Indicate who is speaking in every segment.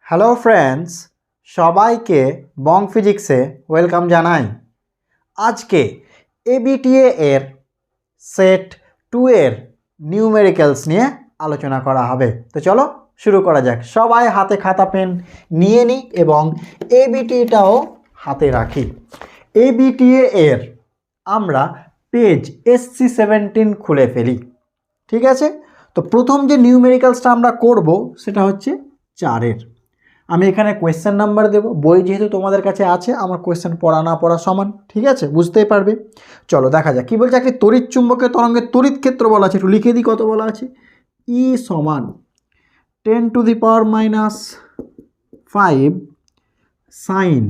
Speaker 1: Hello friends, সবাইকে বং ফিজিক্সে welcome জানাই। আজকে এবিটিএ এর সেট 2 এর নিউমেরিক্যালস নিয়ে আলোচনা করা হবে। তো চলো শুরু করা যাক। সবাই হাতে খাতা পেন নিয়ে নিই এবং এবিটিটাও হাতে রাখি। এবিটিএ এর আমরা পেজ SC17 খুলে ফেলি। ঠিক আছে, তো প্রথম যে নিউমেরিক্যালসটা আমরা করব সেটা হচ্ছে 4-এর। আমি এখানে কোয়েশ্চেন নাম্বার দেব, বই যেহেতু তোমাদের কাছে আছে, আমার কোয়েশ্চেন পড়া না পড়া সমান, ঠিক আছে, বুঝতেই পারবে। চলো দেখা যাক কী বলছে। একটি তড়িৎ চুম্বকের তরঙ্গের তড়িৎ ক্ষেত্র বলা আছে, একটু লিখে দিই কত বলা আছে। ই সমান 10⁻⁵ সাইন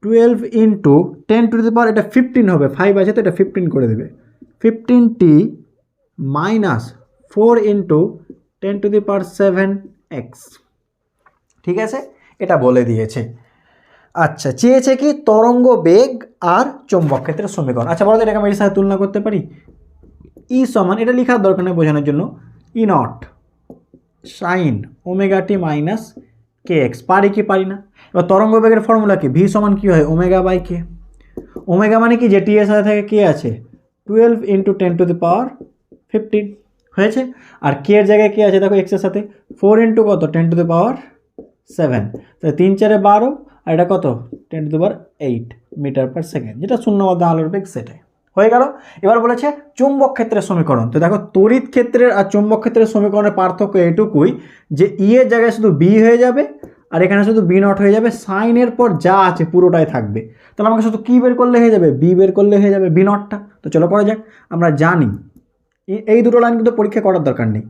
Speaker 1: 12 ইন্টু 10⁻, এটা 15 হবে, 5 আছে তো এটা 15 করে দেবে, 15t - 4 ইন্টু 10⁻7x। ঠিক আছে, এটা বলে দিয়েছে। আচ্ছা, চেয়েছে কি তরঙ্গ বেগ আর চৌম্বক ক্ষেত্রের সমীকরণ। আচ্ছা বলো তো এটাকে আমি এর সাথে তুলনা করতে পারি। ই সমান, এটা লেখার দরকার নেই বোঝানোর জন্য, E naught sine omega T minus K X. পারি কি পারি না? এবার তরঙ্গ বেগের ফর্মুলা কি? ভি সমান কি হয়? Omega by K. ওমেগা মানে কি? যে টি এর সাথে থাকে কে আছে, 12 ইন্টু 10⁻15 হয়েছে। আর কে এর জায়গায় কে আছে দেখো, এক্সের সাথে 4 ইন্টু কত, 10⁻7, তাহলে 3 4 12, আর এটা কত, 10⁻8 মিটার/সেকেন্ড, যেটা শূন্য মধ্যে আলোর বেগ, সেটাই হয়ে গেল। এবার বলেছে চুম্বক ক্ষেত্রের সমীকরণ। তো দেখো তড়িৎ ক্ষেত্রের আর চুম্বক ক্ষেত্রের সমীকরণের পার্থক্য এটুকুই যে ই এর জায়গায় শুধু বি হয়ে যাবে আর এখানে শুধু বি নট হয়ে যাবে। সাইনের পর যা আছে পুরোটাই থাকবে। তাহলে আমাকে শুধু কী বের করলে হয়ে যাবে? বি বের করলে হয়ে যাবে, বি নটটা। তো চলো করা যাক। আমরা জানি এই দুটো লাইন কিন্তু পরীক্ষা করার দরকার নেই।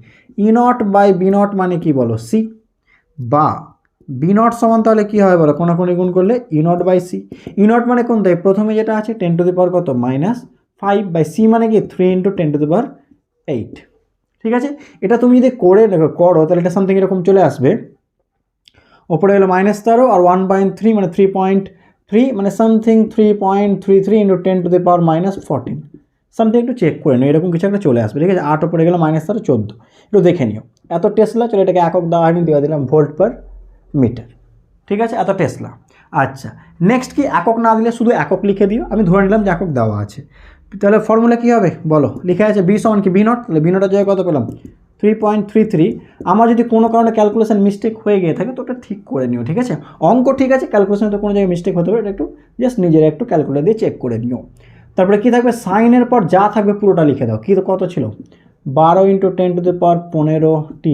Speaker 1: ই নট বাই বি নট মানে কি বলো, সি, বা বি নট সমান তাহলে কী হয় বলো, কোনাকুনি গুণ করলে E naught by C. E naught মানে কোনটাই? প্রথমে যেটা আছে 10⁻, কত, -5 বাই সি মানে কি 3 ইন্টু 10⁻8। ঠিক আছে, এটা তুমি যদি করো তাহলে এটা সামথিং এরকম চলে আসবে। ওপরে হলো -13 আর 1/3 মানে 3.3 মানে সামথিং 3.33 ইন্টু 10⁻14 সামথিং, একটু চেক করে নিও, এরকম কিছু একটা চলে আসবে। ঠিক আছে, 8 ওপরে গেলো -13 14, একটু দেখে নিও। এত টেসলা, চলো এটাকে একক দেওয়া হয়নি, দেওয়া দিলাম ভোল্ট/মিটার। ঠিক আছে, এত টেসলা। আচ্ছা নেক্সট কি, একক না দিলে শুধু একক লিখে দিও, আমি ধরে নিলাম যে একক দেওয়া আছে। তাহলে ফর্মুলা কী হবে বলো, লিখে আছে বি সমান কি বি নট, তাহলে বি নটের জায়গায় কত পেলাম 3.33। আমার যদি কোনো কারণে ক্যালকুলেশন মিস্টেক হয়ে গিয়ে থাকে তো ওটা ঠিক করে নিও। ঠিক আছে, অঙ্ক ঠিক আছে, ক্যালকুলেশনে তো কোনো জায়গায় মিস্টেক হতে পারে, এটা একটু জাস্ট নিজের একটু ক্যালকুলেটর দিয়ে চেক করে নিও। তারপরে কী থাকবে, সাইনের পর যা থাকবে পুরোটা লিখে দাও। কী কত ছিল, 12 into 10⁻15t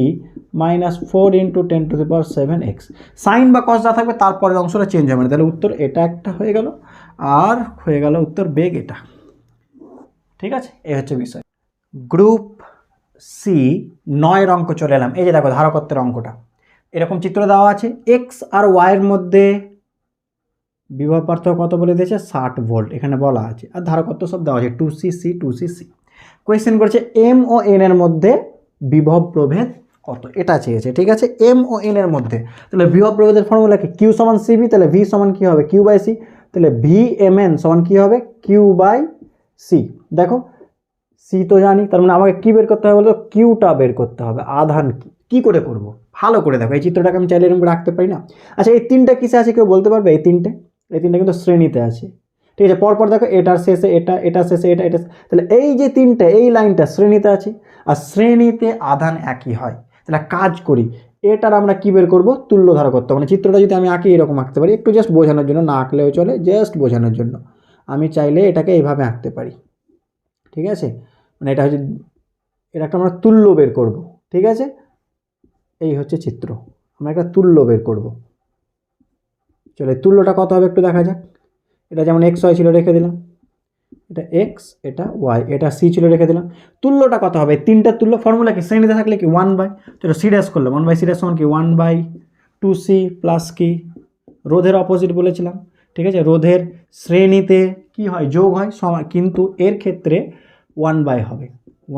Speaker 1: -4 into 10⁻7x। Sign বা কস যা থাকবে তারপরের অংশটা চেঞ্জ হবে না। তাহলে উত্তর এটা একটা হয়ে গেল, আর হয়ে গেল উত্তর বেগ এটা। ঠিক আছে, এই হচ্ছে বিষয়। গ্রুপ সি 9 অঙ্ক চলে এলাম। এই যে দেখো ধারকত্বের অঙ্কটা, এরকম চিত্র দেওয়া আছে। এক্স আর ওয়াইয়ের মধ্যে বিভব পার্থক্য কত বলে দিয়েছে, 60 ভোল্ট এখানে বলা আছে, আর ধারকত্ব সব দেওয়া আছে 2cc 2cc। কোয়েশ্চেন করেছে এম ও এন এর মধ্যে বিভব প্রভেদ কত, এটা চেয়েছে। ঠিক আছে, এম ও এন এর মধ্যে, তাহলে বিভব প্রভেদের ফর্মুলা কি, কিউ সমান সিবি, তাহলে ভি সমান কী হবে, কিউ বাই সি, তাহলে ভি এম এন সমান কী হবে, কিউ বাই সি। দেখো সি তো জানি, তার মানে আমাকে কী বের করতে হবে বলতো, কিউটা বের করতে হবে। আধান কী করে করব, ভালো করে দেখো, এই চিত্রটাকে আমি চাইলে এরকম রাখতে পারি না। আচ্ছা এই তিনটা কিসে আছে কেউ বলতে পারবে? এই তিনটে কিন্তু শ্রেণীতে আছে। ঠিক আছে, পরপর দেখো, এটার শেষে এটা, এটার শেষে এটা, এটা, তাহলে এই যে তিনটে, এই লাইনটা শ্রেণীতে আছে, আর শ্রেণীতে আধান একই হয়। তাহলে কাজ করি, এটার আমরা কী বের করবো, তুল্য ধারকত্ব। মানে চিত্রটা যদি আমি আঁকি এরকম আঁকতে পারি, একটু জাস্ট বোঝানোর জন্য, না আঁকলেও চলে, জাস্ট বোঝানোর জন্য আমি চাইলে এটাকে এইভাবে আঁকতে পারি। ঠিক আছে, মানে এটা হচ্ছে, এটা একটা আমরা তুল্য বের করব। ঠিক আছে, এই হচ্ছে চিত্র, আমরা একটা তুল্য বের করব। চলো তুল্যটা কত হবে একটু দেখা যাক। এটা যেমন এক্স ওয়াই ছিল রেখে দিলাম, এটা এক্স, এটা ওয়াই, এটা সি ছিল রেখে দিলাম। তুল্যটা কত হবে, তিনটা তুল্য ফর্মুলা কি, শ্রেণীতে থাকলে কি 1/, চলো সি ড্যাশ করলাম, 1/c ড্যাশ সমান কি 1/2c প্লাস কি রোধের অপোজিট বলেছিলাম। ঠিক আছে, রোধের শ্রেণীতে কি হয়, যোগ হয় সমান, কিন্তু এর ক্ষেত্রে 1/, হবে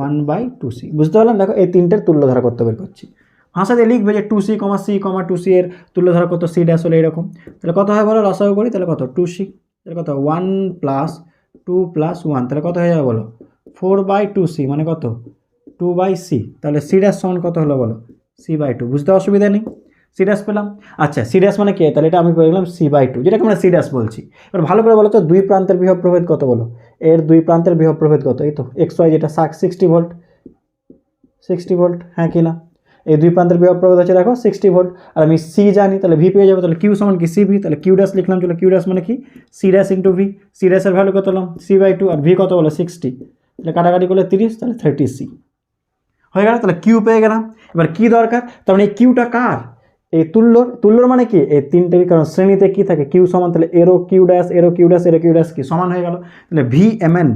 Speaker 1: 1/2c। বুঝতে পারলাম, দেখো এই তিনটের তুল্য ধারকত্ব বের করছি। ভাষাতে লিখবে যে 2c, c, 2c এর তুল্য ধারকত্ব সি ড্যাশ হলে এরকম। তাহলে কত হয় বলো, লসাগু করি, তাহলে কত 2c, তাহলে কত 1 + 2 + 1, তাহলে কত হয়ে যাবে বলো 4/2c, মানে কত 2/c। তাহলে c ড্যাশ সমান কত হলো বলো, c/2। বুঝতে অসুবিধা নেই। সি ড্যাশ পেলাম। আচ্ছা সি ড্যাশ মানে কি, তাহলে এটা আমি পেয়ে গেলাম c/2, যেটাকে আমরা সি ড্যাশ বলছি। এবার ভালো করে বলো তো দুই প্রান্তের বিভব প্রভেদ কত বলো, এর দুই প্রান্তের বিভব প্রভেদ কত, এই তো XY যেটা 60 ভোল্ট, 60 ভোল্ট, হ্যাঁ কি না, এই দুই প্রান্তের বিভব প্রভেদ হচ্ছে দেখো 60 ভোল্ট, আর আমি সি জানি তাহলে ভি পেয়ে যাবো, তাহলে কিউ সমান কি CV, তাহলে কিউ ড্যাশ লিখলাম, চলো কিউ ড্যাশ মানে কি c dash into v, c ড্যাশের ভ্যালু কত হলাম c/2, আর ভি কত বলো 60, তাহলে কাটাকাটি করলে 30, তাহলে 30C হয়ে গেল, তাহলে কিউ পেয়ে গেলাম। এবার কি দরকার, তার মানে এই কিউটা কার, এই তুল্যর মানে কি এই তিনটেরই, কারণ শ্রেণীতে কি থাকে কিউ সমান, তাহলে এরো কিউ ড্যাশ এরো কিউ ড্যাশ এরো কিউ ড্যাশ কি সমান হয়ে গেল, তাহলে VMN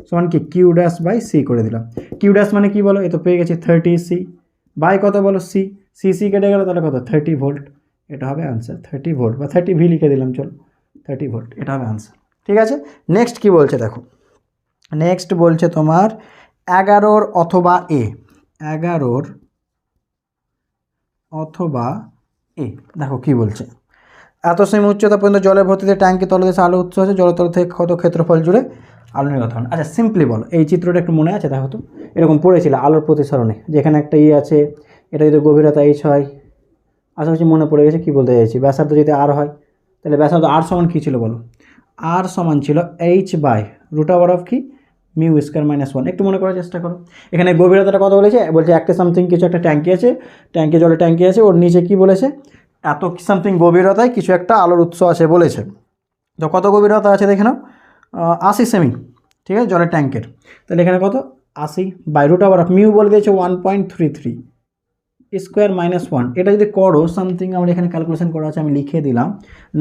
Speaker 1: সমান কি কিউ ড্যাশ বাই সি করে দিলাম। কিউ ড্যাশ মানে কি বলো, এই তো পেয়ে গেছি 30C বাই কত বলো সি, সি কেটে গেল, তাহলে কত 30 ভোল্ট, এটা হবে আনসার 30 ভোল্ট বা 30V লিখে দিলাম, চলো 30 ভোল্ট, এটা হবে আনসার। ঠিক আছে, নেক্সট কি বলছে দেখো, নেক্সট বলছে তোমার 11 অথবা এ, 11 অথবা এ, দেখো কি বলছে, এত সেমি উচ্চতা পর্যন্ত জলের ভর্তিতে ট্যাঙ্কি তলদেশে আলো উৎস আছে, জলতল থেকে কত ক্ষেত্রফল জুড়ে আলো নির্গত হন। আচ্ছা সিম্পলি বলো, এই চিত্রটা একটু মনে আছে দেখো তো, এরকম পড়েছিল আলোর প্রতিসরণে, যেখানে একটা আছে, এটা যদি গভীরতা H হয়, আশা করছি মনে পড়ে গেছে কী বলতে চাইছি, ব্যাসার্ধ যদি R হয়, তাহলে ব্যাসার্ধ R সমান কী ছিল বলো, R সমান ছিল H/√অফ কি মিউ স্কয়ার মাইনাস 1, একটু মনে করার চেষ্টা করো। এখানে গভীরতাটা কত বলেছে, বলছে একটা সামথিং কিছু একটা ট্যাঙ্কি আছে, জলের ট্যাঙ্কি আছে, ওর নিচে কি বলেছে এত সামথিং গভীরতায় কিছু একটা আলোর উৎস আছে বলেছে। তো কত গভীরতা আছে দেখে নাও, 80 সেমি, ঠিক আছে জলের ট্যাঙ্কের, তাহলে এখানে কত 80/√অফ মিউ বলে দিয়েছে 1.33 স্কোয়ার মাইনাস 1, এটা যদি করো সামথিং, আমরা এখানে ক্যালকুলেশন করা আছে আমি লিখে দিলাম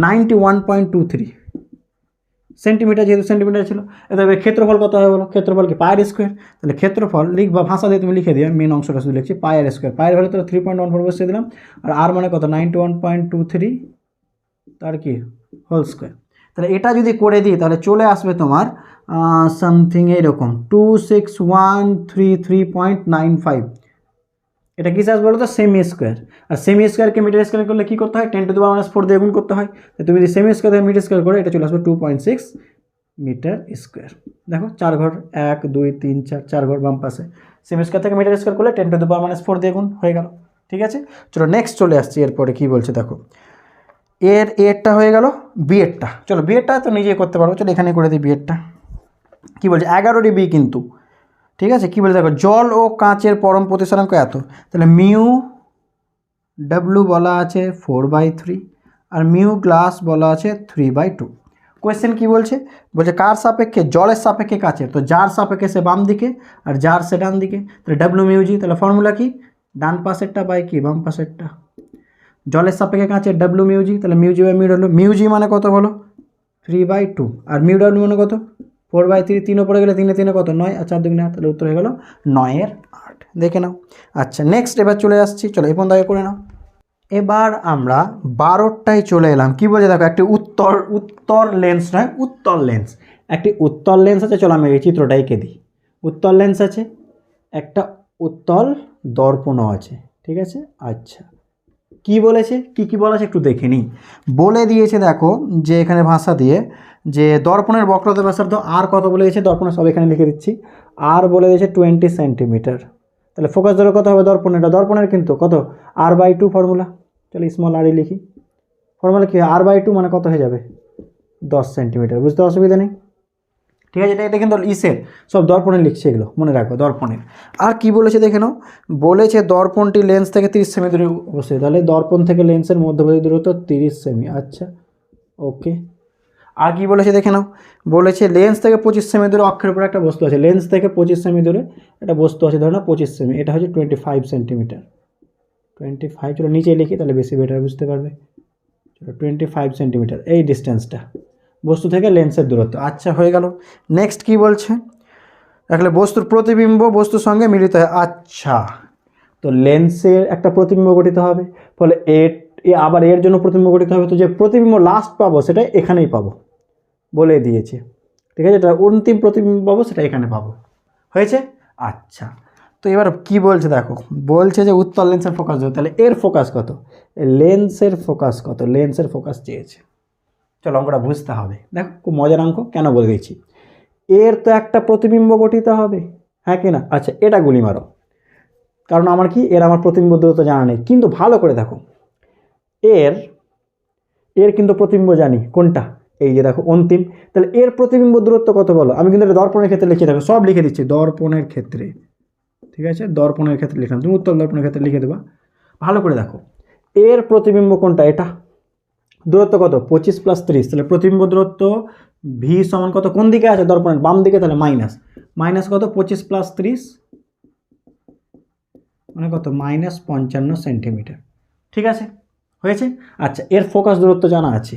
Speaker 1: 91.23 সেন্টিমিটার, যেহেতু সেন্টিমিটার ছিল। তবে ক্ষেত্রফল কত হবে বলো, ক্ষেত্রফল কি পায়ের স্কোয়ার, তাহলে ক্ষেত্রফল লিখবা ভাষা দিয়ে তুমি লিখে দিও, মেন অংশটা শুধু লিখছি পায়ের স্কোয়ার, পায়ের ভ্যালু তো 3.14 বসিয়ে দিলাম, আর আর মানে কত 91.23 তার কি হোল স্কোয়ার, তাহলে এটা যদি করে দিই তাহলে চলে আসবে তোমার সামথিং এইরকম 26133.95, এটা কি চার্জ বলো তো সেমি স্কোয়ার, আর সেমি স্কোয়ারকে মিটার স্কোয়ার করলে কী করতে হয় 10⁻⁴ দিয়ে গুণ করতে হয়, তুমি যদি সেমি স্কোয়ার থেকে মিটার স্কোয়ার করে এটা চলে আসবে 2.6 মিটার স্কোয়ার। দেখো 4 ঘর 1 2 3 4 4 ঘর বাম পাশে, সেমি স্কোয়ার থেকে মিটার স্কোয়ার করলে 10⁻⁴ দিয়ে গুণ হয়ে গেল। ঠিক আছে, চলো নেক্সট চলে আসছি, এরপরে কী বলছে দেখো, এরটা হয়ে গেল, বিয়েরটা চলো বিয়েরটা তো নিজেই করতে পারবো, চলো এখানে করে দিই বিয়েরটা। কী বলছে 11 বি কিন্তু, ঠিক আছে কী বলছে দেখো, জল ও কাঁচের পরম প্রতিসরাঙ্ক এত, তাহলে মিউ ডাব্লু বলা আছে 4/3, আর মিউ গ্লাস বলা আছে 3/2। কোয়েশ্চেন কী বলছে, বলছে কার সাপেক্ষে, জলের সাপেক্ষে কাঁচের, তো যার সাপেক্ষে সে বাম দিকে আর যার সে ডান দিকে, তাহলে ডাব্লু মিউজি, তাহলে ফর্মুলা কি ডান পাশেরটা বাই কি বাম পাশেরটা, জলের সাপেক্ষে কাঁচের ডাব্লু মিউজি, তাহলে মিউজি বাই মিউ ডাব্লু, মিউজি মানে কত বলো 3/2, আর মিউ ডাব্লু মানে কত 4/3, 3 পড়ে গেলে 3 3 কত 9, আর 4 2 8, তাহলে উত্তর হয়ে গেল 9/8, দেখে নাও। আচ্ছা নেক্সট এবার চলে আসছি, চলো এই পর্যন্ত আগে করে নাও। এবার আমরা 12টায় চলে এলাম, কি বলছে দেখো, একটি উত্তর লেন্স নয় উত্তল লেন্স, একটি উত্তল লেন্স আছে, চলো আমি এই চিত্রটা এঁকে দিই, উত্তল লেন্স আছে, একটা উত্তল দর্পণও আছে, ঠিক আছে। আচ্ছা কি বলেছে, কি বলেছে একটু দেখে নিই, বলে দিয়েছে দেখো যে এখানে ভাষা দিয়ে যে দর্পণের বক্রতা ব্যাসার্ধ আর কত বলে দিয়েছে, দর্পণের সব এখানে লিখে দিচ্ছি, আর বলে দিয়েছে 20 সেন্টিমিটার, তাহলে ফোকাস ধরে কত হবে দর্পণের, দর্পণের কিন্তু কত R/2 ফর্মুলা, চলো স্মল আর লিখি, ফর্মুলা কি R/2 মানে কত হয়ে যাবে 10 সেন্টিমিটার, বুঝতে অসুবিধা নেই। ঠিক আছে, এটা কিন্তু ইসের সব দর্পণে লিখছে, এগুলো মনে রাখো দর্পণের। আর কি বলেছে দেখে নাও, বলেছে দর্পণটি লেন্স থেকে 30 সেমি দূরে অবশ্যই, তাহলে দর্পণ থেকে লেন্সের মধ্যবর্তী দূরত্ব 30 সেমি, আচ্ছা ওকে। আর কি বলেছে দেখে নাও, বলেছে লেন্স থেকে 25 সেমি দূরে অক্ষের উপরে একটা বস্তু আছে, লেন্স থেকে 25 সেমি দূরে একটা বস্তু আছে, ধরো না 25 সেমি, এটা হচ্ছে 25 সেন্টিমিটার, 25 চলো নিচে লিখি তাহলে বেশি বেটার বুঝতে পারবে, চলো 25 সেন্টিমিটার এই ডিস্টেন্সটা বস্তু থেকে লেন্সের দূরত্ব। আচ্ছা হয়ে গেল, নেক্সট কি বলছে দেখলে বস্তুর প্রতিবিম্ব বস্তুর সঙ্গে মিলিত হয়, আচ্ছা তো লেন্সের একটা প্রতিবিম্ব গঠিত হবে, ফলে আবার এর জন্য প্রতিবিম্ব গঠিত হবে, তো যে প্রতিবিম্ব লাস্ট পাবো সেটা এখানেই পাবো বলে দিয়েছে, ঠিক আছে, এটা অন্তিম প্রতিবিম্ব পাবো সেটা এখানে পাবো, হয়েছে। আচ্ছা তো এবার কি বলছে দেখো, বলছে যে উত্তল লেন্সের ফোকাস ধরো, তাহলে এর ফোকাস কত, লেন্সের ফোকাস কত, লেন্সের ফোকাস চেয়েছে, চলো অঙ্কটা বুঝতে হবে, দেখো খুব মজার অঙ্ক, কেন বলে দিচ্ছি, এর তো একটা প্রতিবিম্ব গঠিত হবে, হ্যাঁ কি না, আচ্ছা এটা গুলি মারো, কারণ আমার কি আমার প্রতিবিম্ব দূরত্ব জানা নেই। কিন্তু ভালো করে দেখো, এর কিন্তু প্রতিবিম্ব জানি কোনটা, এই যে দেখো অন্তিম। তাহলে এর প্রতিবিম্ব দূরত্ব কত বলো? আমি কিন্তু এটা দর্পণের ক্ষেত্রে লিখে দেখো, সব লিখে দিচ্ছি দর্পণের ক্ষেত্রে, ঠিক আছে? দর্পণের ক্ষেত্রে লিখলাম, তুমি উত্তল দর্পণের ক্ষেত্রে লিখে দেবা। ভালো করে দেখো, এর প্রতিবিম্ব কোনটা? এটা। দূরত্ব কত? 25 + 30। তাহলে প্রতিবিম্ব দূরত্ব ভি সমান কত? কোন দিকে আছে? দর্পণের বাম দিকে। তাহলে মাইনাস কত? 25 + 30 মানে কত? -55 সেন্টিমিটার। ঠিক আছে, হয়েছে। আচ্ছা, এর ফোকাস দূরত্ব জানা আছে,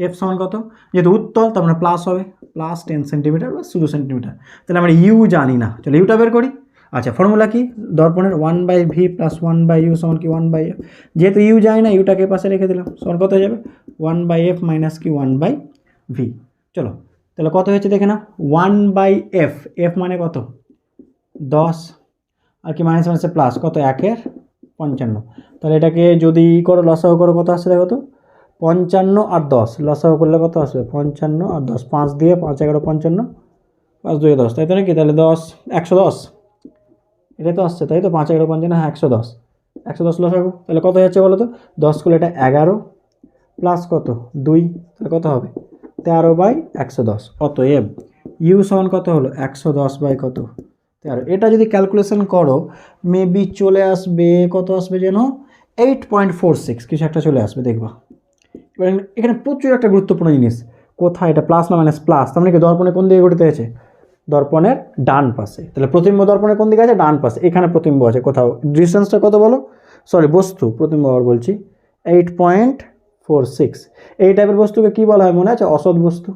Speaker 1: এফ সমান কত? যেহেতু উত্তল তার মানে প্লাস হবে, +10 সেন্টিমিটার বা শুধু সেন্টিমিটার। তাহলে আমরা ইউ জানি না, চলো ইউটা বের করি। আচ্ছা, ফর্মুলা কি? দর্পণের 1/v + 1/u সমান কি 1/f। যেহেতু ইউ জানি না, ইউটাকে পাশে রেখে দিলাম, সমান কত হয়ে যাবে? 1/f মাইনাস কি 1/v। চলো তাহলে কত হয়েছে দেখে না, 1/f, এফ মানে কত? 10, আর কি মাইনাস মাইনাসে প্লাস, কত? 1/55। তাহলে এটাকে যদি করো লসাগু করো, কত আসছে দেখো তো? 55 আর 10 লসাগু করলে কত আসবে? 55 আর 10, 5 দিয়ে 5 11 55, 5 2 10, তাই তো নাকি? তাহলে 10 110, এটা তো আসছে তাই তো? 5 11 55, হ্যাঁ 110, 110 লসাগু। তাহলে কত হচ্ছে বলো তো? 10 করলে এটা 11 প্লাস কত? 2, তাহলে কত হবে? 13/110। অতএব ইউ সমান কত হলো? 110 বাই কত? 13। এটা যদি ক্যালকুলেশন করো মেবি চলে আসবে, কত আসবে যেন? 8.46 কিছু একটা চলে আসবে, দেখবা। এবার এখানে প্রচুর একটা গুরুত্বপূর্ণ জিনিস, কোথায় এটা প্লাস না মাইনাস? প্লাস, তার মানে কি দর্পণের কোন দিকে গঠিত হয়েছে? দর্পণের ডান পাশে। তাহলে প্রতিবিম্ব দর্পণের কোন দিকে আছে? ডান পাশে। এখানে প্রতিবিম্ব আছে কোথাও, ডিস্টেন্সটা কত বলো? সরি, বস্তু, প্রতিবিম্ব আবার বলছি, 8.46। এই টাইপের বস্তুকে কি বলা হয় মনে আছে? অসৎ বস্তু।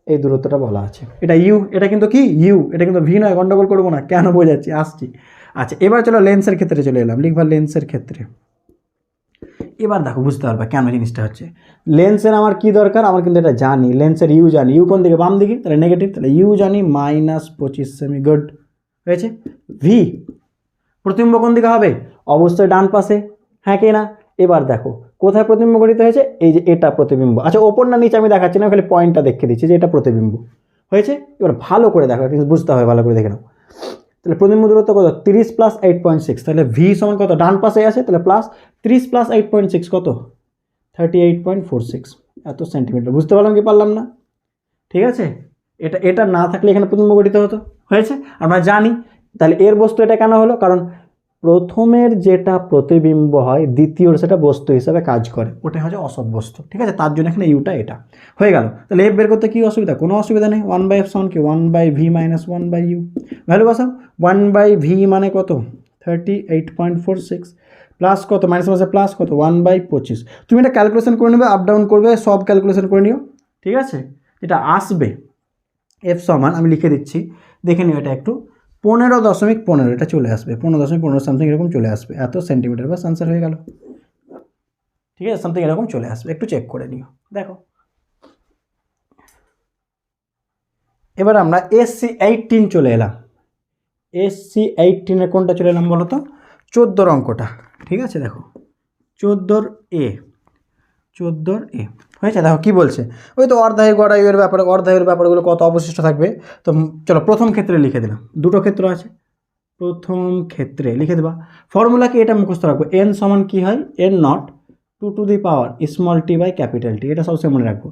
Speaker 1: এই দূরত্বটা বলা আছে, এটা ইউ। এটা কিন্তু কি ইউ, এটা কিন্তু ভি নয়, গন্ডগোল করবো না, কেন বোঝাচ্ছি, আসছি। আচ্ছা, এবার চলো লেন্সের ক্ষেত্রে চলে এলাম, লিখবা লেন্সের ক্ষেত্রে। এবার দেখো বুঝতে পারবা কেন জিনিসটা হচ্ছে। লেন্সের আমার কি দরকার? আমার কিন্তু এটা জানি, লেন্সের ইউ জানি। ইউ কোন দিকে? বাম দিকে, তাহলে নেগেটিভ। তাহলে ইউ জানি -25 সেমি, গুড হয়েছে। ভি প্রতিবিম্ব কোন দিকে হবে? অবশ্যই ডান পাশে, হ্যাঁ কি না? এবার দেখো কোথায় প্রতিবিম্ব গঠিত হয়েছে, এই যে এটা প্রতিবিম্ব। আচ্ছা, ওপর না নিচে আমি দেখাচ্ছি না, খালি পয়েন্টটা দেখে দিচ্ছি যে এটা প্রতিবিম্ব হয়েছে। এবার ভালো করে দেখো, বুঝতে হবে, ভালো করে দেখে নাও। তাহলে প্রতিবিম্ব দূরত্ব কত? 30 + 8.6। তাহলে ভি সমান কত? ডান পাশে আছে, তাহলে প্লাস 30 + 8.6 কত? 38.46 এত সেন্টিমিটার। বুঝতে পারলাম কি পারলাম না? ঠিক আছে, এটা না থাকলে এখানে প্রতিবিম্ব গঠিত হতো, হয়েছে। আমরা জানি। তাহলে এর বস্তু এটা কেন হলো? কারণ প্রথমের যেটা প্রতিবিম্ব হয়, দ্বিতীয়র সেটা বস্তু হিসাবে কাজ করে, ওটা হচ্ছে অসৎ বস্তু, ঠিক আছে? তার জন্য এখানে ইউটা এটা হয়ে গেল। তাহলে এফ বের করতে কি অসুবিধা? কোনো অসুবিধা নেই। 1/f সমান কি 1/v - 1/u। ভ্যালু বসাও। 1/v মানে কত? 38.46 প্লাস কত? মাইনাস মাসে প্লাস কত? 1/25। তুমি এটা ক্যালকুলেশন করে নেবে, আপ ডাউন করবে, সব ক্যালকুলেশন করে নিও, ঠিক আছে? এটা আসবে এফ সমান, আমি লিখে দিচ্ছি, দেখে নিও এটা একটু, 15.15, এটা চলে আসবে 15.15 সামথিং এরকম চলে আসবে, এত সেন্টিমিটার, বাস আনসার হয়ে গেল, ঠিক আছে? সামথিং এরকম চলে আসবে, একটু চেক করে নিও, দেখো। এবার আমরা SC18 চলে এলাম। SC18 কোনটা চলে এলাম বলো তো? 14 অঙ্কটা, ঠিক আছে? দেখো 14 এ হয়েছে। দেখো কি বলছে, ওই তো অর্ধায়ু গড়ায়ুর ব্যাপারে, অর্ধায়ুর ব্যাপারগুলো কত অবশিষ্ট থাকবে। তো চলো প্রথম ক্ষেত্রে লিখে দিলাম, দুটো ক্ষেত্র আছে, প্রথম ক্ষেত্রে লিখে দেবা। ফর্মুলা কি? এটা মুখস্থ রাখবো, n সমান কি হয়? n0 2⁻t/T, এটা সবসময় মনে রাখবো।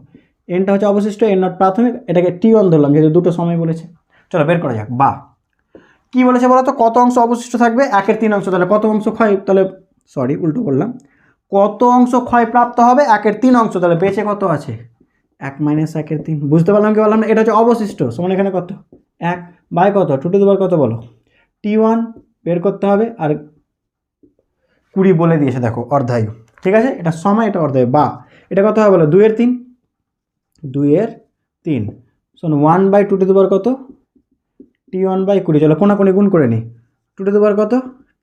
Speaker 1: nটা হচ্ছে অবশিষ্ট, n0 প্রাথমিক, এটাকে t1 ধরলাম যেহেতু দুটো সময় বলেছে। চলো বের করা যাক। বা কি বলেছে বলো তো? কত অংশ অবশিষ্ট থাকবে? 1/3 অংশ। তাহলে কত অংশ ক্ষয়, তাহলে সরি উল্টো বললাম, কত অংশ ক্ষয় প্রাপ্ত হবে? 1/3 অংশ। তাহলে বেঁচে কত আছে? 1 - 1/3। বুঝতে পারলাম কি বললাম না? এটা হচ্ছে অবশিষ্ট, সমান এখানে কত? 1 বাই কত? 2 কত বলো? T1 বের করতে হবে, আর 20 বলে দিয়েছে দেখো, অর্ধায়ু, ঠিক আছে? এটা সময়, এটা অর্ধায়ু। বা এটা কত হবে বলো? 2/3, 2/3 শোন 1/2 কত? T1/20। চলো কোনাকুনি গুণ করে নিই, 2 কত?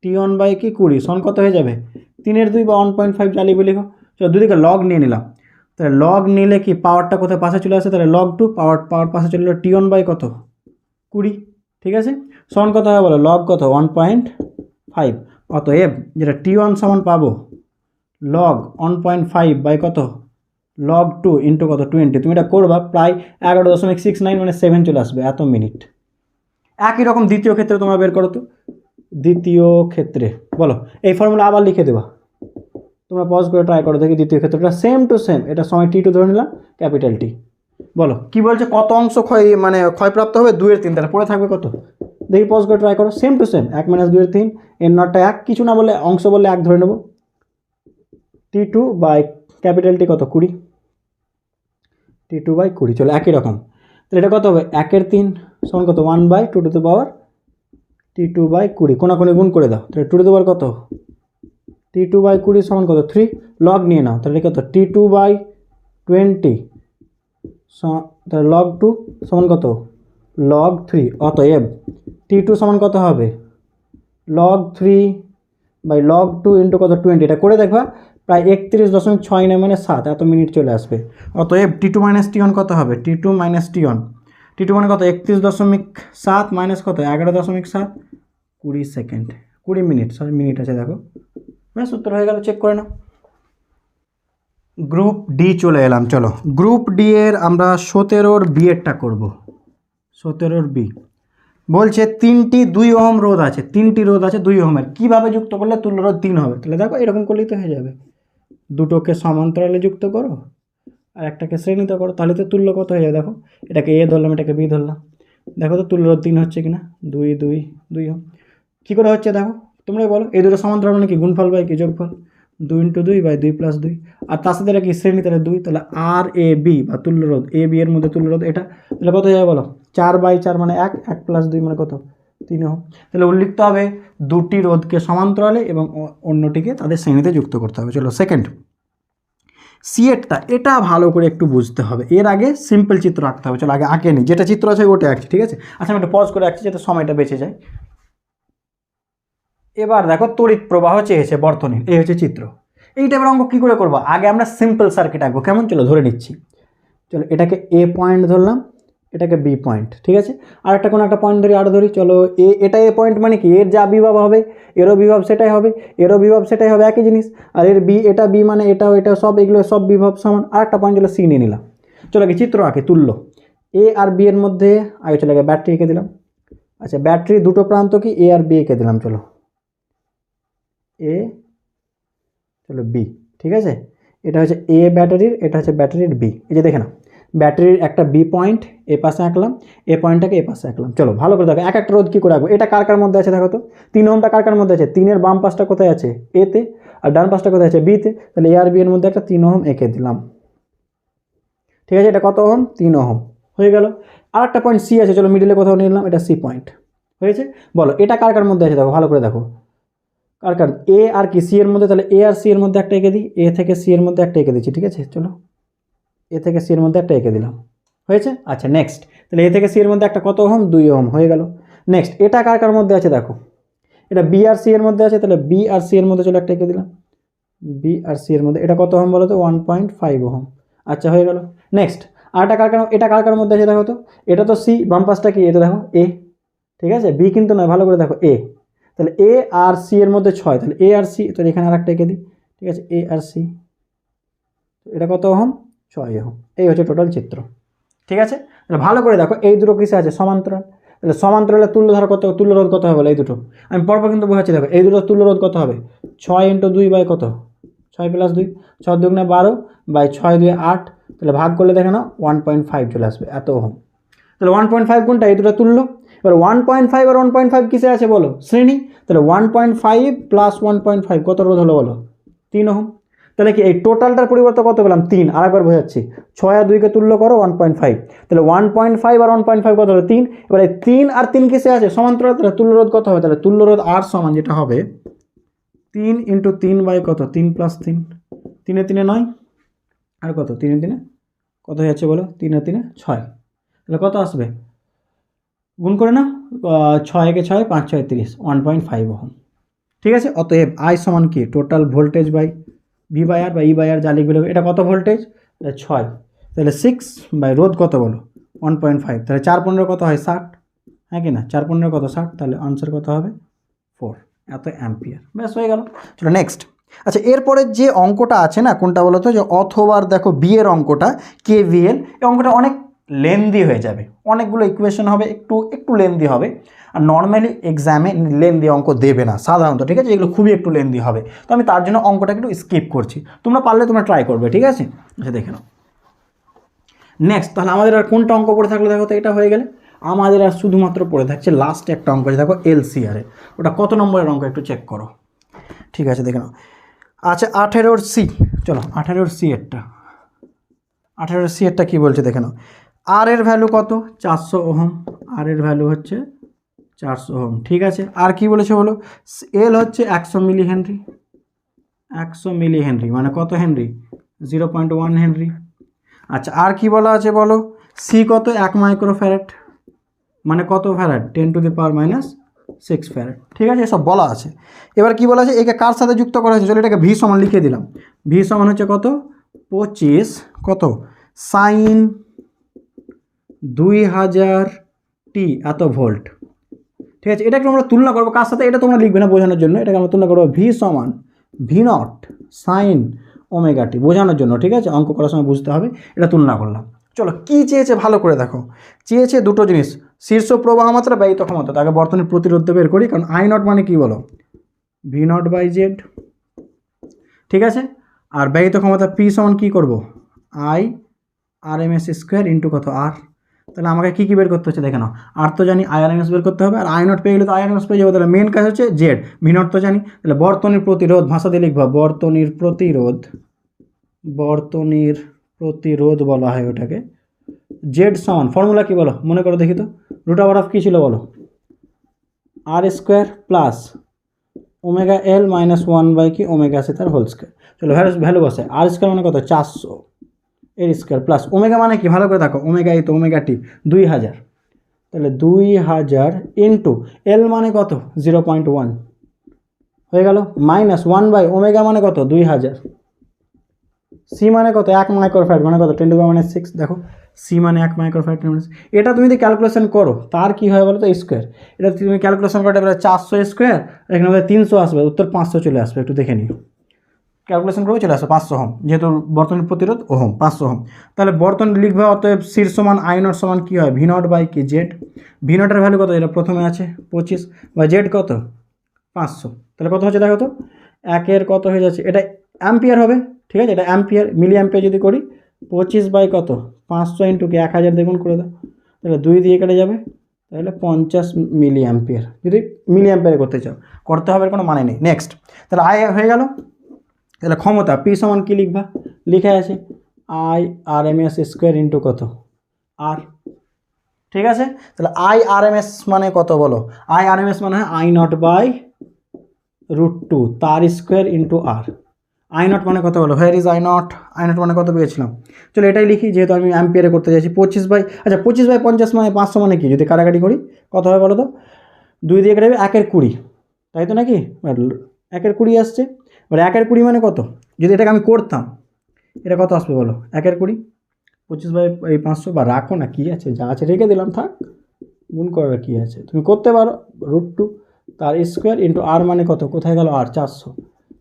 Speaker 1: T1/কি 20 সমান কত হয়ে যাবে? 3/2 বা 1.5 জ্বালিয়ে লিখো। চলো দুদিকে লগ নিয়ে নিলাম, তাহলে লগ নিলে কি পাওয়ারটা কোথায় পাশে চলে আসে? তাহলে log 2, পাওয়ার পাশে চলে এলো, T1/কত? 20, ঠিক আছে? সমান কত হবে বলো? লগ কত? 1.5। অতএব যেটা T1 সমান পাবো log 1.5 কত? log 2 ইন্টু কত? 20। তুমি এটা করবা, প্রায় 11.69 মানে 7 চলে আসবে এত মিনিট। একই রকম দ্বিতীয় ক্ষেত্রে তোমরা বের করো তো, দ্বিতীয় ক্ষেত্রে বলো, এই ফর্মুলা আবার লিখে দেবা, তোমরা পজ করে ট্রাই করো দেখি। দ্বিতীয় ক্ষেত্রটা সেম টু সেম, এটা সময় টি টু ধরে নিলাম, ক্যাপিটাল টি। বলো কি বলছে, কত অংশ ক্ষয়প্রাপ্ত হবে? 2/3। তাহলে পড়ে থাকবে কত? দেখি পজ করে ট্রাই করো, সেম টু সেম, 1 - 2/3, এর নটটা 1, কিছু না বলে অংশ বললে 1 ধরে নেব। T2 বাই ক্যাপিটাল টি কত? 20, T2 বাই 20, চলো একই রকম। তাহলে এটা কত হবে? 1/3 সমান কত? 1/2 to the power T2 by 20, কোনাকুনি গুণ করে দাও, তাহলে টু টু দ্য পাওয়ার কত? T2 বাই 20 সমান কত? 3, লগ নিয়ে নাও, তাহলে কত? T2 বাই 20, তাহলে লগ 2 সমান কত? লগ 3। অতএব T2 সমান কত হবে? লগ 3 বাই লগ 2 ইন্টু কত? 20। এটা করে দেখবা, প্রায় 31.69 মানে 7, এত মিনিট চলে আসবে। অতএব T2 মাইনাস T1 কত হবে? T2 মাইনাস T1, T2 মানে কত? 31.7 মাইনাস কত? 11.7, 20 সেকেন্ড, 20 মিনিট, সরি মিনিট আছে দেখো, ব্যাস উত্তর হয়ে গেল, চেক করে নাও। গ্রুপ ডি চলে এলাম, চলো গ্রুপ ডি এর আমরা 17 বিয়েরটা করব। 17 বি বলছে 3টি 2 ওহম রোধ আছে, 3টি রোধ আছে 2 ওহমের, কীভাবে যুক্ত করলে তুল্য রোধ 3 হবে? তাহলে দেখো এরকম করলেই তো হয়ে যাবে, দুটোকে সমান্তরালে যুক্ত করো আর একটাকে শ্রেণীতে করো, তাহলে তো তুল্য কত হয়ে যাবে? দেখো এটাকে এ ধরলাম, এটাকে বি ধরলাম, দেখো তো তুল্য রোধ 3 হচ্ছে কিনা? 2 2 2 ওহম। কী করে হচ্ছে দেখো, তোমরাই বলো। এই দুটো সমান্তরাল মানে কি? গুণফল বাই কি? যোগফল। 2 × 2 বাই 2 + 2, আর তার সাথে এটা কি? শ্রেণী, তাহলে 2, তাহলে আর এ বি বা তুল্যরোধ, এ বি এর মধ্যে তুল্যরোধ এটা, তাহলে কত হয়ে যাবে বলো? 4/4 মানে 1, 1 + 2 মানে কত? 3 ওহম। তাহলে উল্লেখ হবে দুটি রোধকে সমান্তরালে এবং অন্যটিকে তাদের শ্রেণীতে যুক্ত করতে হবে। চলো সেকেন্ড, সিএটটা, এটা ভালো করে একটু বুঝতে হবে, এর আগে সিম্পল চিত্র আঁকতে হবে। চলো আগে আঁকে নিই, যেটা চিত্র আছে ওটা আঁকছি, ঠিক আছে? আচ্ছা আমি একটু পজ করে আঁকছি যাতে সময়টা বেঁচে যায়। এবার দেখো তড়িৎ প্রবাহ চেয়েছে বর্তনীর, এই হচ্ছে চিত্র। এই টাইপের অঙ্ক কী করে করবো? আগে আমরা সিম্পল সার্কিট আঁকবো, কেমন? চলো ধরে নিচ্ছি, চলো এটাকে এ পয়েন্ট ধরলাম, এটাকে বি পয়েন্ট, ঠিক আছে? আর একটা কোনো একটা পয়েন্ট ধরি, আরও ধরি, চলো এটা এ পয়েন্ট মানে কি? এর যা বিভব হবে এরও বিভব সেটাই হবে, এরও বিভব সেটাই হবে, একই জিনিস। আর এর বি, এটা বি মানে এটাও এটা, সব এগুলো সব বিভব সমান। আর একটা পয়েন্ট চলো সি নিয়ে নিলাম। চলো কি চিত্র আঁকে, তুল্য এ আর বি এর মধ্যে, আগে চলে গিয়ে ব্যাটারি এঁকে দিলাম। আচ্ছা ব্যাটারি দুটো প্রান্ত কি? এ আর বি এঁকে দিলাম, চলো এ, চলো বি, ঠিক আছে? এটা হচ্ছে এ ব্যাটারির, এটা হচ্ছে ব্যাটারির বি। এই যে দেখে নাও, ব্যাটারির একটা বি পয়েন্ট এ পাশে আঁকলাম, এ পয়েন্টটাকে এ পাশে আঁকলাম। চলো ভালো করে দেখো, এক একটা রোধ কী করে আঁকবো। এটা কার কার মধ্যে আছে দেখো তো? 3 ওহমটা কার কার মধ্যে আছে? 3-এর বাম পাশটা কোথায় আছে? এতে, আর ডান পাশটা কোথায় আছে? বিতে। তাহলে এ আর বি এর মধ্যে একটা 3 ওহম এঁকে দিলাম, ঠিক আছে? এটা কত ওহম? 3 ওহম, হয়ে গেল। আর একটা পয়েন্ট সি আছে, চলো মিডিলে কোথাও নিয়ে নিলাম, এটা সি পয়েন্ট, হয়েছে? বলো এটা কার কার মধ্যে আছে দেখো, ভালো করে দেখো, কার কার? এ আর কি সি এর মধ্যে, তাহলে এ আর সি এর মধ্যে একটা এঁকে দিই, এ থেকে সি এর মধ্যে একটা এঁকে দিচ্ছি, ঠিক আছে? চলো এ থেকে সি এর মধ্যে একটা এঁকে দিলাম, হয়েছে? আচ্ছা নেক্সট, তাহলে এ থেকে সি এর মধ্যে একটা কত ওহম? 2 ওহম, হয়ে গেল। নেক্সট এটা কার কার মধ্যে আছে দেখো, এটা বি আর সি এর মধ্যে আছে, তাহলে বি আর সি এর মধ্যে চলো একটা এঁকে দিলাম, বি আর সি এর মধ্যে এটা কত ওহম বলো তো? 1.5 ওহম। আচ্ছা হয়ে গেল। নেক্সট আরটা কার কার, এটা কার কার মধ্যে আছে দেখো তো? এটা তো সি, বাম পাশটা কি? এটা দেখো এ, ঠিক আছে? বি কিন্তু নয়, ভালো করে দেখো এ, তাহলে এ আর সি এর মধ্যে 6, তাহলে এ আর সি, তাহলে এখানে আর একটা এঁকে দিই, ঠিক আছে? এ আর সি, এটা কত ওহম? 6 ওহম। এই হচ্ছে টোটাল চিত্র, ঠিক আছে? তাহলে ভালো করে দেখো, এই দুটো কিসে আছে? সমান্তরাল। তাহলে সমান্তরালের তুল্যধারা কত, তুল্যরোধ কত হবে বলো? এই দুটো আমি পরপর কিন্তু বোঝাচ্ছি, দেখো এই দুটো তুল্যরোধ কত হবে? 6 × 2 বাই কত? 6 + 2, 6 × 2 = 12 বাই 6 × 2 = 8, তাহলে ভাগ করলে দেখে নাও 1.5 চলে আসবে, এত ওহম। তাহলে 1.5 কোনটা? এই দুটো তুল্য। এবার 1.5 আর 1.5 কিসে আছে বলো? শ্রেণী। তাহলে 1.5 + 1.5 কত রোধ হলো বলো? 3 ওহম। তাহলে কি এই টোটালটার পরিবর্তে কত পেলাম? 3। আরেকবার বোঝাচ্ছি, 6 আর 2কে তুল্য করো 1.5, তাহলে 1.5 আর 1.5 কত হলো? 3। এবার এই 3 আর 3 কিসে আছে? সমান্তরাল। তাহলে তুল্যরোধ কত হবে? তাহলে তুল্যরোধ আর সমান যেটা হবে 3 × 3 বাই কত? 3 + 3, 3 এ 3 এ 9, আর কত? 3 এ 3 এ কত হয়ে যাচ্ছে বলো? 3 আর 3 এ 6, তাহলে কত আসবে? গুণ করে না, 6 একে 6, 5 × 6 = 30, 1.5 ওহম, ঠিক আছে? অতএব আই সমান কি? Total voltage by V by R বা ই বাই আর, যা লিখবে। এটা কত ভোল্টেজ? 6, তাহলে 6 বাই রোধ কত বলো? 1.5, তাহলে 4×15 কত হয়? 60, হ্যাঁ কি না? 4×15 কত? 60, তাহলে আনসার কত হবে? 4, এত অ্যাম্পিয়ার। ব্যাস হয়ে গেল। চলো নেক্সট। আচ্ছা এরপরে যে অঙ্কটা আছে না, কোনটা বলো তো? যে অথবা দেখো বি এর অঙ্কটা, KVL, এই অঙ্কটা অনেক লেন্দি হয়ে যাবে, অনেকগুলো ইকুয়েশন হবে, একটু একটু লেন্দি হবে। আর নর্মালি এক্সামে লেন্দি অঙ্ক দেবে না সাধারণত, ঠিক আছে, এগুলো খুবই একটু লেন্দি হবে। তো আমি তার জন্য অঙ্কটা একটু স্কিপ করছি, তোমরা পারলে তোমরা ট্রাই করবে, ঠিক আছে। আচ্ছা দেখে নাও নেক্সট, তাহলে আমাদের আর কোনটা অঙ্ক পড়ে থাকলো দেখো তো, এটা হয়ে গেলে আমাদের আর শুধুমাত্র পড়ে থাকছে লাস্ট একটা অঙ্ক, দেখো এলসিআরে, ওটা কত নম্বরের অঙ্ক একটু চেক করো, ঠিক আছে দেখে নাও। আচ্ছা 18 সি, চলো 18 সি এরটা, 18 সি এরটা কী বলছে দেখে নাও। আর এর ভ্যালু কত, 400 ওহম, আর এর ভ্যালু হচ্ছে 400 ওহম, ঠিক আছে। আর কি বলেছে বলো, এল হচ্ছে 100 মিলি হেনরি, 100 মিলি হেনরি মানে কত হেনরি, 0.1 হেনরি। আচ্ছা আর কি বলা আছে বলো, সি কত, 1 মাইক্রোফ্যারাড মানে কত ফ্যারাড, 10⁻⁶ ফ্যারাড, ঠিক আছে, এসব বলা আছে। এবার কি বলা আছে, একে কার সাথে যুক্ত করা হয়েছে, চলো এটাকে ভি সমান লিখে দিলাম। ভি সমান হচ্ছে কত, 25 কত সাইন 2000t এত ভোল্ট, ঠিক আছে। এটাকে আমরা তুলনা করবো কার সাথে, এটা তোমরা লিখবে না বোঝানোর জন্য, এটাকে আমরা তুলনা করবো ভি সমান ভি নট সাইন ওমেগা টি, বোঝানোর জন্য, ঠিক আছে, অঙ্ক করার সময় বুঝতে হবে, এটা তুলনা করলাম। চলো কি চেয়েছে ভালো করে দেখো, চেয়েছে দুটো জিনিস, শীর্ষ প্রবাহ মাত্রা, ব্যয়িত ক্ষমতা। তাকে বর্তনীর প্রতিরোধ বের করি, কারণ আই নট মানে কি বলো, ভি নট বাই জেড, ঠিক আছে। আর ব্যয়িত ক্ষমতা পি সমান কী করবো, I R M S square into কত আর। তাহলে আমাকে কী কী বের করতে হচ্ছে দেখে নাও, আর তো জানি আই আর এম এস বের করতে হবে, আর আই নট পেয়ে গেলে তো আই আর এম এস পেয়ে যাবো, তাহলে মেন কাজ হচ্ছে জেড, ভি নট তো জানি। তাহলে বর্তনীর প্রতিরোধ ভাষা দিয়ে লিখবা, বর্তনীর প্রতিরোধ, বর্তনীর প্রতিরোধ বলা হয় ওটাকে। জেড সমান ফর্মুলা কী বলো মনে করো দেখি তো, রুট ওভার অফ কী ছিল বলো, R square plus omega L minus 1 কি ওমেগা আছে তার হোল স্কোয়ার। চলো ভ্যালু বসে, আর স্কোয়ার মানে কত 400 এর স্কোয়ার প্লাস ওমেগা মানে কি ভালো করে দেখো, ওমেগা এই তো ওমেগা টি 2000, তাহলে 2000 ইন্টু এল মানে কত 0.1 হয়ে গেল, মাইনাস 1/ওমেগা মানে কত 2000, সি মানে কত 1 মাইক্রোফ্যারাড মানে কত 10⁻⁶, দেখো সি মানে 1 মাইক্রোফ্যারাড। এটা তুমি যদি ক্যালকুলেশন করো তার কি হয় বলো তো স্কোয়ার, এটা তুমি ক্যালকুলেশন করতে পারো 400 স্কোয়ার, এখানে 300 আসবে, উত্তর 500 চলে আসবে, একটু দেখে নিও ক্যালকুলেশন করে চলে আসবে 500 ওহম, যেহেতু বর্তনীর প্রতিরোধ ওহম 500 ওহম। তাহলে বর্তনী লিখবে, অতএব শীর্ষ মান আই নট সমান কী হয়, ভি নট বাই কি জেড। ভি নটের ভ্যালু কত, এটা প্রথমে আছে 25 বা জেড কত 500, তাহলে কত হচ্ছে দেখো তো, একের কত হয়ে যাচ্ছে, এটা অ্যাম্পিয়ার হবে, ঠিক আছে, এটা অ্যাম্পিয়ার, মিলি অ্যাম্পিয়ার যদি করি 25 বাই কত 500 ইন্টু কি 1000 দেখুন করে দাও, তাহলে 2 দিয়ে কেটে যাবে, তাহলে 50 মিলি অ্যাম্পিয়ার, যদি মিলি অ্যাম্পিয়ারে করতে চাও করতে হবে, কোনো মানে নেই। নেক্সট তাহলে আই হয়ে গেল, তাহলে ক্ষমতা পি সমান কী লিখবা, লিখে আছে I R M S square into কত আর, ঠিক আছে। তাহলে আই আর এম এস মানে কত বলো, আই আর এম এস মানে হয় আই নট বাই √2 তার square into R. I naught মানে কত বলো, where is I naught, I naught মানে কত পেয়েছিলাম, চলো এটাই লিখি, যেহেতু আমি অ্যাম্পিয়ারে করতে চাইছি 25/50 মানে 500 মানে কি, যদি কাটাকাটি করি কত হবে বলো তো, 2 দিয়ে কেটে 1/20, তাই তো নাকি, 1/20 আসছে। এবার 1/20 মানে কত, যদি এটাকে আমি করতাম এটা কত আসবে বলো, 1/20 25/500, বা রাখো না কী আছে, যা আছে রেখে দিলাম থাক, গুণ করার কী আছে, তুমি করতে পারো √2 তার স্কোয়ার ইন্টু আর মানে কত, কোথায় গেল আর 400,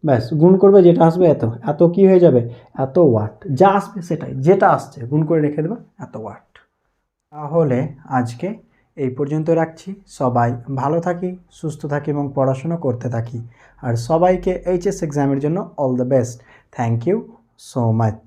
Speaker 1: ব্যাস গুণ করবে যেটা আসবে এত, এত কী হয়ে যাবে এত ওয়াট, যা আসবে সেটাই, যেটা আসছে গুণ করে রেখে দেবে এত ওয়াট। তাহলে আজকে এই পর্যন্ত রাখছি, সবাই ভালো থাকি, সুস্থ থাকি এবং পড়াশোনা করতে থাকি, আর সবাইকে এইচএস এক্সামের জন্য all the best. Thank you so much.